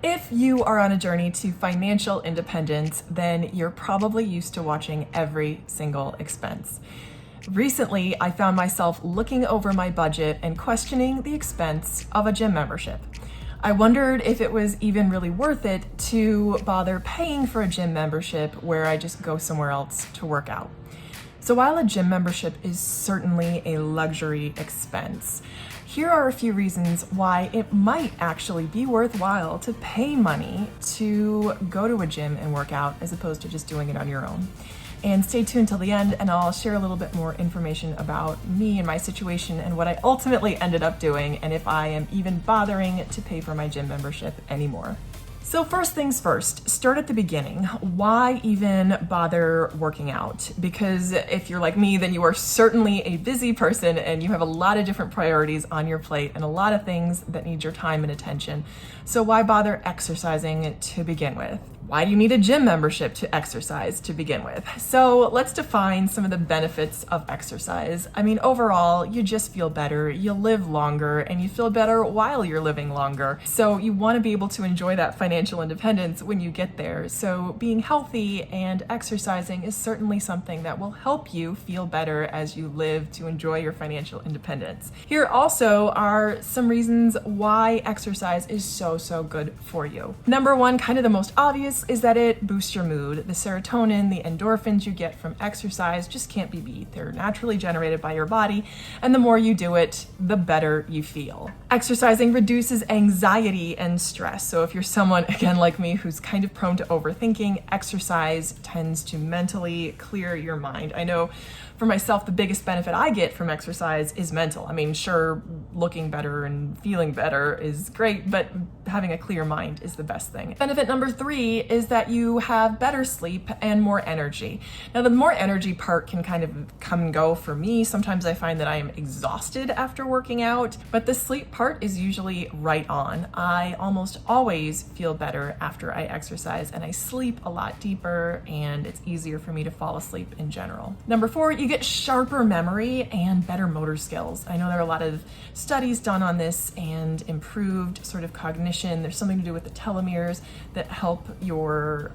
If you are on a journey to financial independence, then you're probably used to watching every single expense. Recently, I found myself looking over my budget and questioning the expense of a gym membership. I wondered if it was even really worth it to bother paying for a gym membership where I just go somewhere else to work out. So while a gym membership is certainly a luxury expense, here are a few reasons why it might actually be worthwhile to pay money to go to a gym and work out as opposed to just doing it on your own. And stay tuned till the end and I'll share a little bit more information about me and my situation and what I ultimately ended up doing and if I am even bothering to pay for my gym membership anymore. So first things first, start at the beginning. Why even bother working out? Because if you're like me, then you are certainly a busy person and you have a lot of different priorities on your plate and a lot of things that need your time and attention. So why bother exercising to begin with? Why do you need a gym membership to exercise to begin with? So let's define some of the benefits of exercise. I mean, overall, you just feel better, you live longer, and you feel better while you're living longer. So you want to be able to enjoy that financial independence when you get there. So being healthy and exercising is certainly something that will help you feel better as you live to enjoy your financial independence. Here also are some reasons why exercise is so good for you. Number one, kind of the most obvious, is that it boosts your mood. The serotonin, the endorphins you get from exercise just can't be beat. They're naturally generated by your body, and the more you do it, the better you feel. Exercising reduces anxiety and stress. So if you're someone, again, like me, who's kind of prone to overthinking, exercise tends to mentally clear your mind. I know for myself, the biggest benefit I get from exercise is mental. I mean, sure, looking better and feeling better is great, but having a clear mind is the best thing. Benefit number 3 is that you have better sleep and more energy. Now, the more energy part can kind of come and go for me. Sometimes I find that I am exhausted after working out, but the sleep part is usually right on. I almost always feel better after I exercise, and I sleep a lot deeper, and it's easier for me to fall asleep in general. Number 4, you get sharper memory and better motor skills. I know there are a lot of studies done on this and improved sort of cognition. There's something to do with the telomeres that help your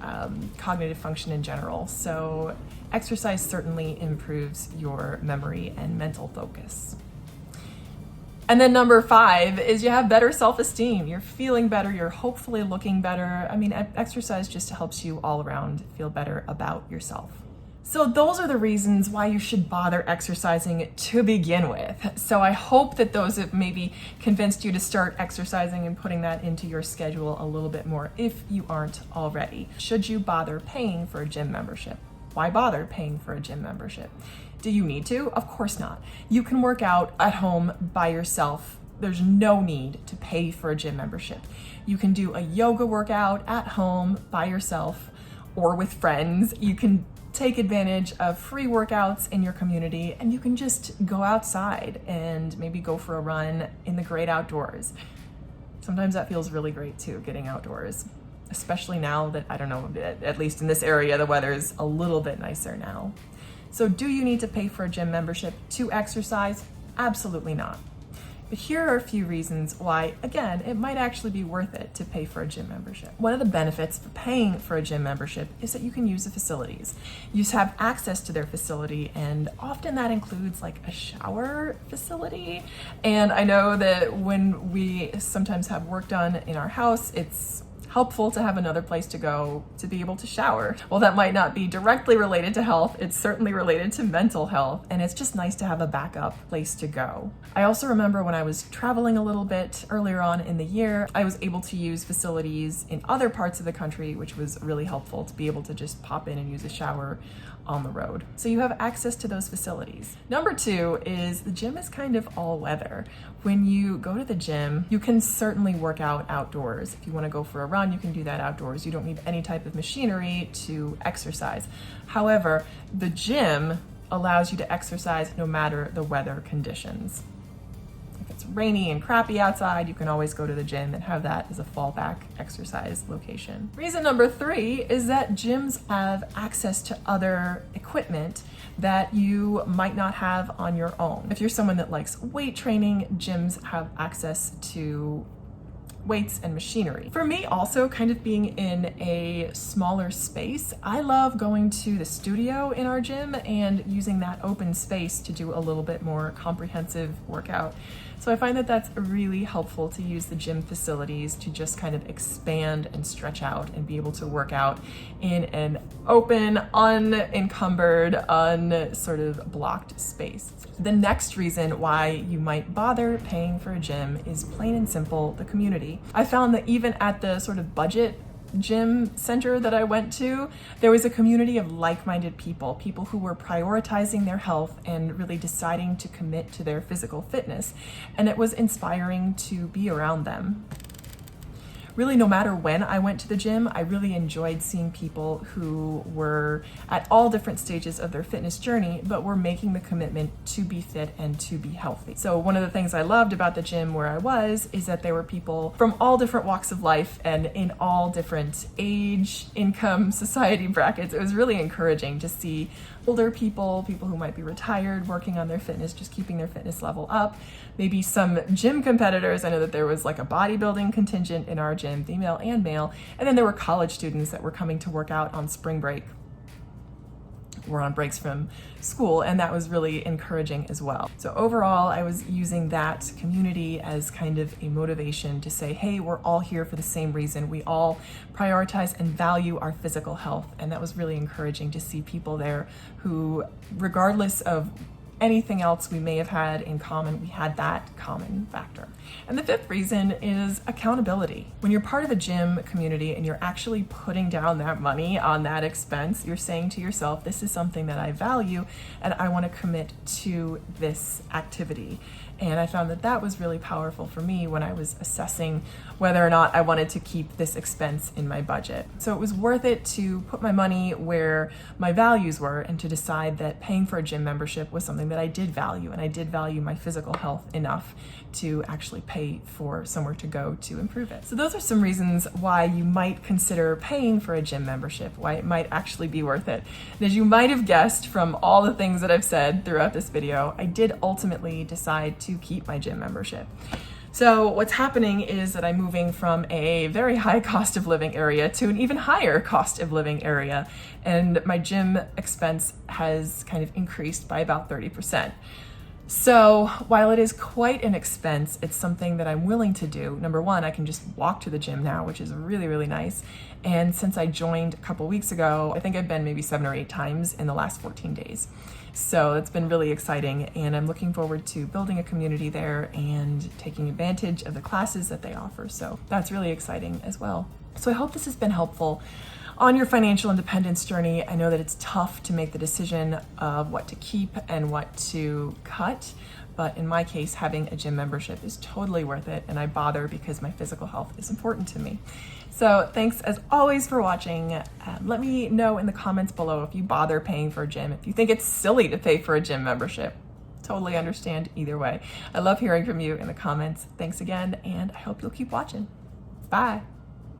cognitive function in general. So exercise certainly improves your memory and mental focus. And then number 5 is you have better self-esteem. You're feeling better, you're hopefully looking better. I mean, exercise just helps you all around feel better about yourself. So those are the reasons why you should bother exercising to begin with. So I hope that those have maybe convinced you to start exercising and putting that into your schedule a little bit more if you aren't already. Should you bother paying for a gym membership? Why bother paying for a gym membership? Do you need to? Of course not. You can work out at home by yourself. There's no need to pay for a gym membership. You can do a yoga workout at home by yourself or with friends. You can take advantage of free workouts in your community, and you can just go outside and maybe go for a run in the great outdoors. Sometimes that feels really great too, getting outdoors, especially now that, I don't know, at least in this area, the weather is a little bit nicer now. So do you need to pay for a gym membership to exercise? Absolutely not. But here are a few reasons why, again, it might actually be worth it to pay for a gym membership. One of the benefits of paying for a gym membership is that you can use the facilities. You just have access to their facility, and often that includes like a shower facility. And I know that when we sometimes have work done in our house, it's helpful to have another place to go to be able to shower. Well, that might not be directly related to health, it's certainly related to mental health, and it's just nice to have a backup place to go. I also remember when I was traveling a little bit earlier on in the year, I was able to use facilities in other parts of the country, which was really helpful to be able to just pop in and use a shower on the road. So you have access to those facilities. Number 2 is the gym is kind of all weather. When you go to the gym, you can certainly work out outdoors. If you want to go for a run, you can do that outdoors. You don't need any type of machinery to exercise. However, the gym allows you to exercise no matter the weather conditions. If it's rainy and crappy outside, you can always go to the gym and have that as a fallback exercise location. Reason number 3 is that gyms have access to other equipment that you might not have on your own. If you're someone that likes weight training, gyms have access to weights and machinery. For me, also kind of being in a smaller space, I love going to the studio in our gym and using that open space to do a little bit more comprehensive workout. So I find that that's really helpful to use the gym facilities to just kind of expand and stretch out and be able to work out in an open, unencumbered, sort of blocked space. The next reason why you might bother paying for a gym is plain and simple, the community. I found that even at the sort of budget gym center that I went to, there was a community of like-minded people who were prioritizing their health and really deciding to commit to their physical fitness. And it was inspiring to be around them. Really, no matter when I went to the gym, I really enjoyed seeing people who were at all different stages of their fitness journey, but were making the commitment to be fit and to be healthy. So one of the things I loved about the gym where I was is that there were people from all different walks of life and in all different age, income, society brackets. It was really encouraging to see older people who might be retired, working on their fitness, just keeping their fitness level up. Maybe some gym competitors. I know that there was like a bodybuilding contingent in our gym, female and male. And then there were college students that were coming to work out on spring break. We're on breaks from school, and that was really encouraging as well. So overall, I was using that community as kind of a motivation to say, hey, we're all here for the same reason. We all prioritize and value our physical health. And that was really encouraging to see people there who, regardless of anything else we may have had in common, we had that common factor. And the fifth reason is accountability. When you're part of a gym community and you're actually putting down that money on that expense, you're saying to yourself, this is something that I value and I want to commit to this activity. And I found that that was really powerful for me when I was assessing whether or not I wanted to keep this expense in my budget. So it was worth it to put my money where my values were and to decide that paying for a gym membership was something that I did value, and I did value my physical health enough to actually pay for somewhere to go to improve it. So those are some reasons why you might consider paying for a gym membership, why it might actually be worth it. And as you might have guessed from all the things that I've said throughout this video, I did ultimately decide to keep my gym membership. So what's happening is that I'm moving from a very high cost of living area to an even higher cost of living area, and my gym expense has kind of increased by about 30%. So while it is quite an expense, it's something that I'm willing to do. Number one, I can just walk to the gym now, which is really, really nice. And since I joined a couple weeks ago, I think I've been maybe 7 or 8 times in the last 14 days. So it's been really exciting, and I'm looking forward to building a community there and taking advantage of the classes that they offer. So that's really exciting as well. So I hope this has been helpful on your financial independence journey. I know that it's tough to make the decision of what to keep and what to cut, but in my case, having a gym membership is totally worth it, and I bother because my physical health is important to me. So thanks as always for watching. Let me know in the comments below if you bother paying for a gym, if you think it's silly to pay for a gym membership. Totally understand either way. I love hearing from you in the comments. Thanks again, and I hope you'll keep watching. Bye.